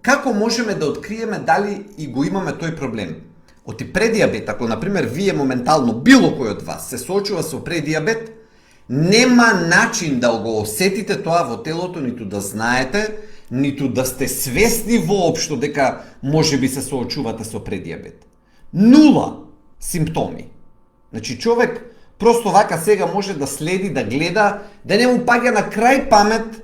Како можеме да откриеме дали и го имаме тој проблем? Оти предиабет, ако например вие моментално било кој од вас се соочува со предиабет, нема начин да го осетите тоа во телото, ниту да знаете, ниту да сте свесни воопшто дека можеби се соочувате со предиабет. Нула симптоми. Значи човек просто вака сега може да следи, да гледа, да не му паѓа на крај памет,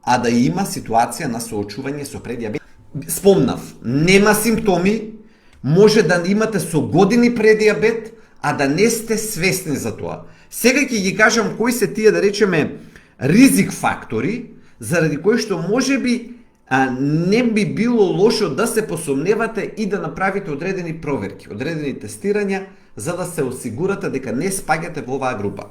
а да има ситуација на соочување со предиабет. Спомнав, нема симптоми, може да имате со години предиабет, а да не сте свесни за тоа. Сега ќе ги кажам кои се тие, да речеме, ризик фактори, заради кои што можеби не би било лошо да се посомневате и да направите одредени проверки, одредени тестирања, за да се осигурате дека не спаѓате во оваа група.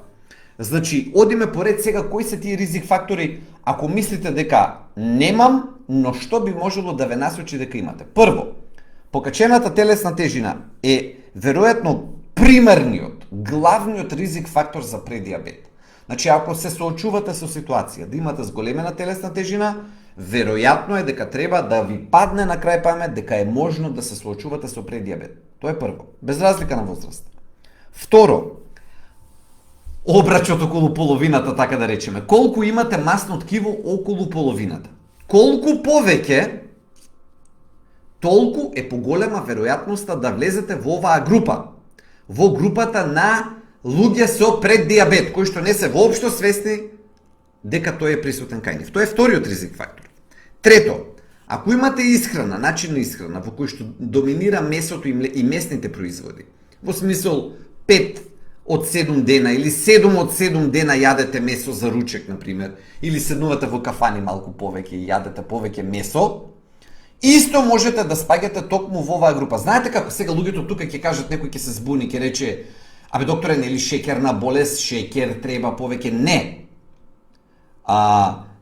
Значи, одиме поред сега кои се тие ризик фактори, ако мислите дека немам, но што би можело да ве насочи дека имате. Прво, покачената телесна тежина е веројатно примерниот, главниот ризик фактор за предиабет. Значи, ако се соочувате со ситуација да имате зголемена телесна тежина, веројатно е дека треба да ви падне на крај памет дека е можно да се соочувате со предиабет. Тоа е прво, без разлика на возраст. Второ, обрачот околу половината, така да речеме. Колку имате масно ткиво околу половината? Колку повеќе, толку е поголема веројатноста да влезете во оваа група. Во групата на луѓе со преддиабет, кои што не се воопшто свесни дека тој е присутен кај нив. Тоа е вториот ризик фактор. Трето, ако имате исхрана, начин на исхрана во кој што доминира месото и месните производи, во смисол 5 од 7 дена или 7 од 7 дена јадете месо за ручек, например, или седнувате во кафани малку повеќе и јадете повеќе месо, исто можете да спаѓате токму во оваа група. Знаете како сега луѓето тука ќе кажат, некој ќе се збуни, ќе рече: "Абе докторе, нели шеќерна болест, шеќер треба повеќе?" Не.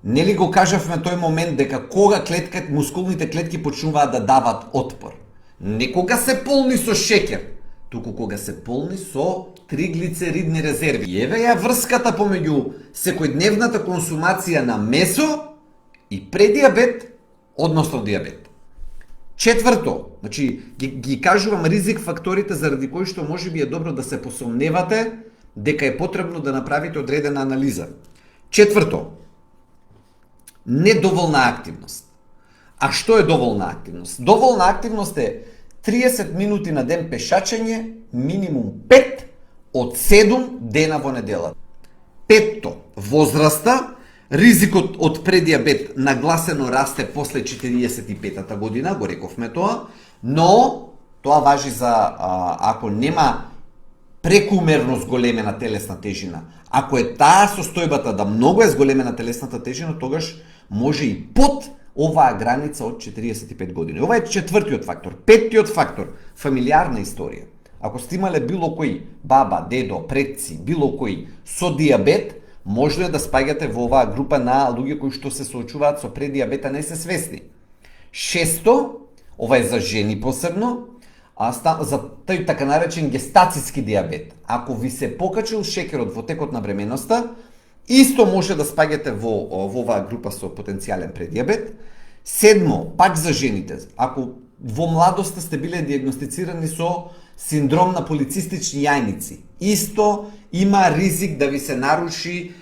Нели го кажавме тој момент дека кога мускулните клетки почнуваат да дават отпор? Не кога се полни со шеќер, туку кога се полни со триглицеридни резерви. И еве ја врската помеѓу секојдневната консумација на месо и предиабет, односно диабет. Четврто, значи ги кажувам ризик факторите заради кои што можеби е добро да се посомневате дека е потребно да направите одредена анализа. Четврто, недоволна активност. А што е доволна активност? Доволна активност е 30 минути на ден пешачење, минимум 5 од 7 дена во неделата. Петто, возраста. Ризикот од предиабет нагласено расте после 45-та година, го рековме тоа, но тоа важи за ако нема прекумерно зголемена телесна тежина. Ако е таа состојбата да многу е зголемена телесната тежина, тогаш може и под оваа граница од 45 години. Ова е четвртиот фактор. Петтиот фактор, фамилиарна историја. Ако сте имале било кој баба, дедо, предци, било кој со диабет, може да спаѓате во оваа група на луѓе кои што се соочуваат со предиабета, не се свесни. Шесто, ова е за жени посебно, за тој така наречен гестацијски диабет. Ако ви се покачил шеќерот во текот на бременоста, исто може да спаѓате во оваа група со потенцијален предиабет. Седмо, пак за жените, ако во младоста сте биле диагностицирани со синдром на полицистични јајници, исто има ризик да ви се наруши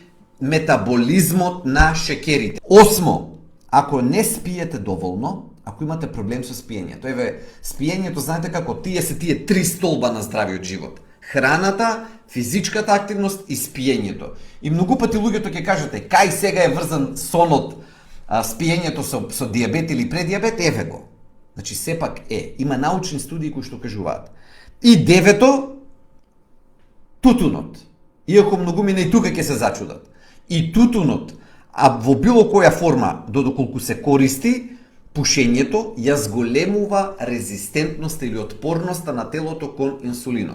метаболизмот на шеќерите. Осмо, ако не спиете доволно, ако имате проблем со спиењето. Еве, спиењето, знаете како, тие три столба на здравиот живот. Храната, физичката активност и спиењето. И многу пати луѓето ќе кажете, кај сега е врзан сонот, спиењето со диабет или предиабет, еве го. Значи, сепак има научни студии кои што кажуваат. И девето, тутунот. Иако многумина и тука ќе се зачудат. И тутунот, а во било која форма, доколку се користи, пушењето ја зголемува резистентноста или отпорноста на телото кон инсулинот.